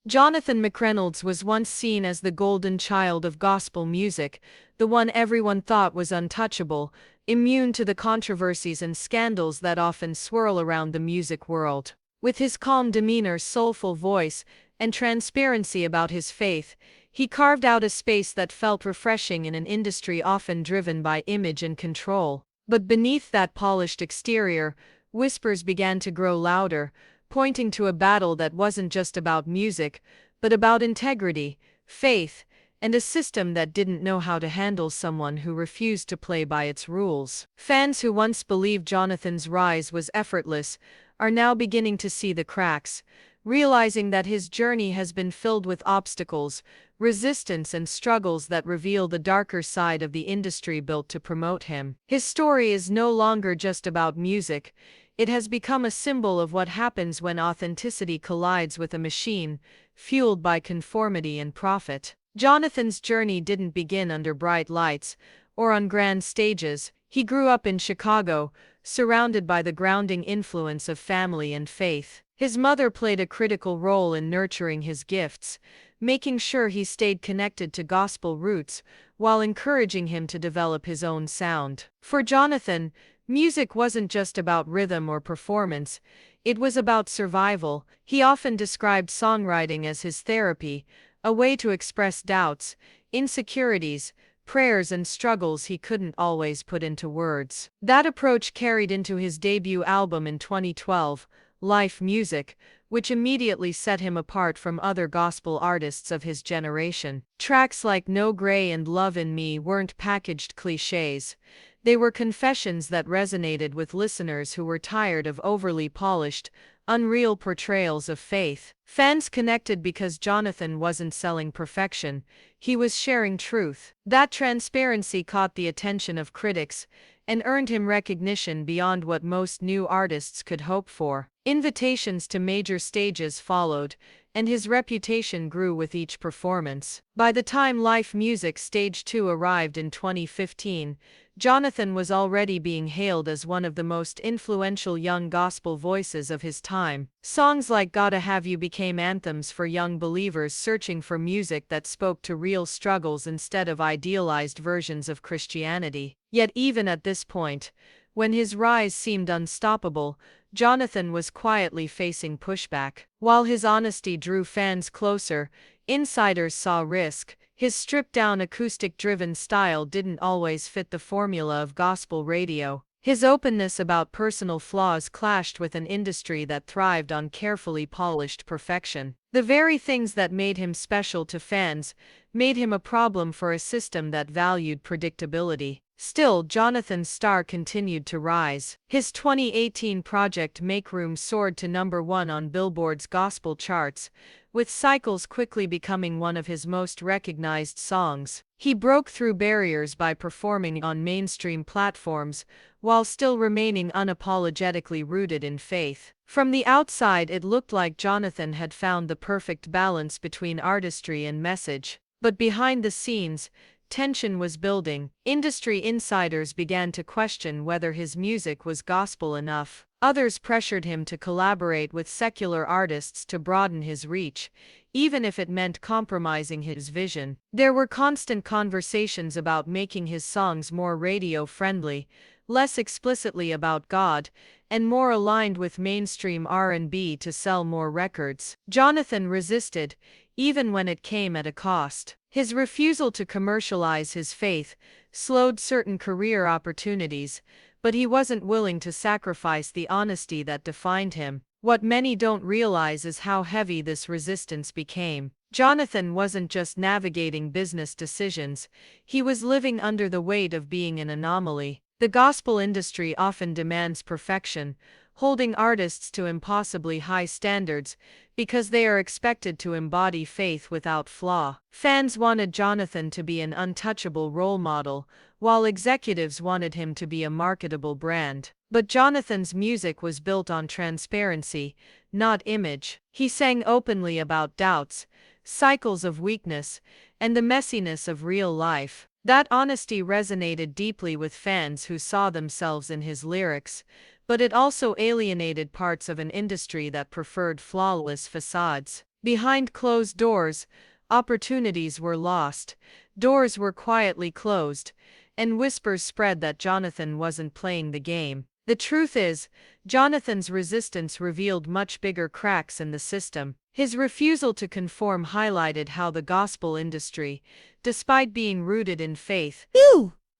Jonathan McReynolds was once seen as the golden child of gospel music, the one everyone thought was untouchable, immune to the controversies and scandals that often swirl around the music world. With his calm demeanor, soulful voice, and transparency about his faith, he carved out a space that felt refreshing in an industry often driven by image and control. But beneath that polished exterior, whispers began to grow louder, pointing to a battle that wasn't just about music, but about integrity, faith, and a system that didn't know how to handle someone who refused to play by its rules. Fans who once believed Jonathan's rise was effortless are now beginning to see the cracks, realizing that his journey has been filled with obstacles, resistance, and struggles that reveal the darker side of the industry built to promote him. His story is no longer just about music. It has become a symbol of what happens when authenticity collides with a machine, fueled by conformity and profit. Jonathan's journey didn't begin under bright lights or on grand stages. He grew up in Chicago, surrounded by the grounding influence of family and faith. His mother played a critical role in nurturing his gifts, making sure he stayed connected to gospel roots while encouraging him to develop his own sound. For Jonathan, music wasn't just about rhythm or performance, it was about survival. He often described songwriting as his therapy, a way to express doubts, insecurities, prayers, and struggles he couldn't always put into words. That approach carried into his debut album in 2012, Life Music, which immediately set him apart from other gospel artists of his generation. Tracks like No Gray and Love in Me weren't packaged cliches. They were confessions that resonated with listeners who were tired of overly polished, unreal portrayals of faith. Fans connected because Jonathan wasn't selling perfection, he was sharing truth. That transparency caught the attention of critics and earned him recognition beyond what most new artists could hope for. Invitations to major stages followed, and his reputation grew with each performance. By the time Life Music Stage 2 arrived in 2015, Jonathan was already being hailed as one of the most influential young gospel voices of his time. Songs like Gotta Have You became anthems for young believers searching for music that spoke to real struggles instead of idealized versions of Christianity. Yet even at this point, when his rise seemed unstoppable, Jonathan was quietly facing pushback. While his honesty drew fans closer, insiders saw risk. His stripped-down acoustic-driven style didn't always fit the formula of gospel radio. His openness about personal flaws clashed with an industry that thrived on carefully polished perfection. The very things that made him special to fans made him a problem for a system that valued predictability. Still, Jonathan's star continued to rise. His 2018 project Make Room soared to #1 on Billboard's gospel charts, with Cycles quickly becoming one of his most recognized songs. He broke through barriers by performing on mainstream platforms, while still remaining unapologetically rooted in faith. From the outside, it looked like Jonathan had found the perfect balance between artistry and message. But behind the scenes, tension was building. Industry insiders began to question whether his music was gospel enough. Others pressured him to collaborate with secular artists to broaden his reach, even if it meant compromising his vision. There were constant conversations about making his songs more radio-friendly, less explicitly about God, and more aligned with mainstream R&B to sell more records. Jonathan resisted, even when it came at a cost. His refusal to commercialize his faith slowed certain career opportunities, but he wasn't willing to sacrifice the honesty that defined him. What many don't realize is how heavy this resistance became. Jonathan wasn't just navigating business decisions, he was living under the weight of being an anomaly. The gospel industry often demands perfection, holding artists to impossibly high standards because they are expected to embody faith without flaw. Fans wanted Jonathan to be an untouchable role model, while executives wanted him to be a marketable brand. But Jonathan's music was built on transparency, not image. He sang openly about doubts, cycles of weakness, and the messiness of real life. That honesty resonated deeply with fans who saw themselves in his lyrics, but it also alienated parts of an industry that preferred flawless facades. Behind closed doors, opportunities were lost, doors were quietly closed, and whispers spread that Jonathan wasn't playing the game. The truth is, Jonathan's resistance revealed much bigger cracks in the system. His refusal to conform highlighted how the gospel industry, despite being rooted in faith,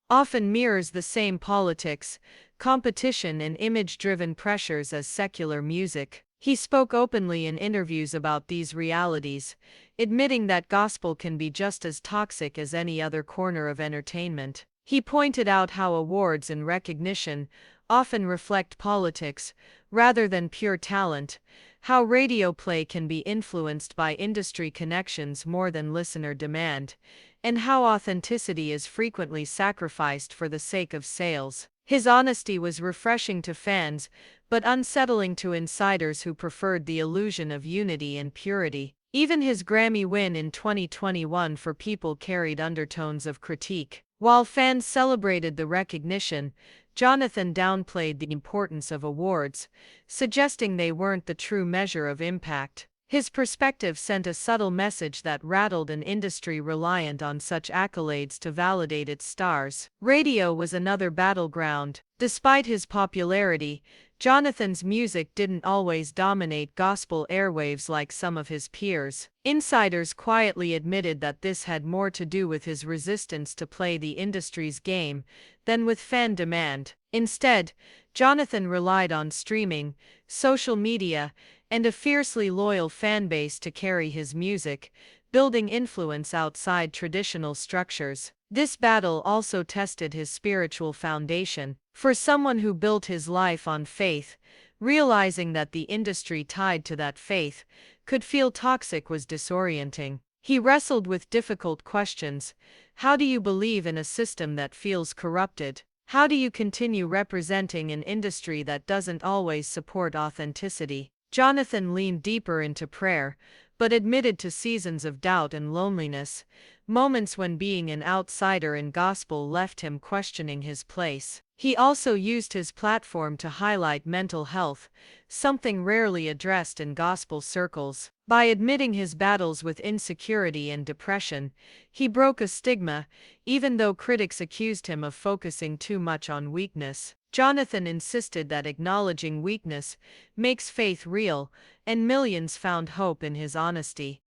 often mirrors the same politics, competition, and image-driven pressures as secular music. He spoke openly in interviews about these realities, admitting that gospel can be just as toxic as any other corner of entertainment. He pointed out how awards and recognition often reflect politics rather than pure talent, how radio play can be influenced by industry connections more than listener demand, and how authenticity is frequently sacrificed for the sake of sales. His honesty was refreshing to fans, but unsettling to insiders who preferred the illusion of unity and purity. Even his Grammy win in 2021 for People carried undertones of critique. While fans celebrated the recognition, Jonathan downplayed the importance of awards, suggesting they weren't the true measure of impact. His perspective sent a subtle message that rattled an industry reliant on such accolades to validate its stars. Radio was another battleground. Despite his popularity, Jonathan's music didn't always dominate gospel airwaves like some of his peers. Insiders quietly admitted that this had more to do with his resistance to play the industry's game than with fan demand. Instead, Jonathan relied on streaming, social media, and a fiercely loyal fanbase to carry his music, building influence outside traditional structures. This battle also tested his spiritual foundation. For someone who built his life on faith, realizing that the industry tied to that faith could feel toxic was disorienting. He wrestled with difficult questions. How do you believe in a system that feels corrupted? How do you continue representing an industry that doesn't always support authenticity? Jonathan leaned deeper into prayer, but admitted to seasons of doubt and loneliness, moments when being an outsider in gospel left him questioning his place. He also used his platform to highlight mental health, something rarely addressed in gospel circles. By admitting his battles with insecurity and depression, he broke a stigma, even though critics accused him of focusing too much on weakness. Jonathan insisted that acknowledging weakness makes faith real, and millions found hope in his honesty.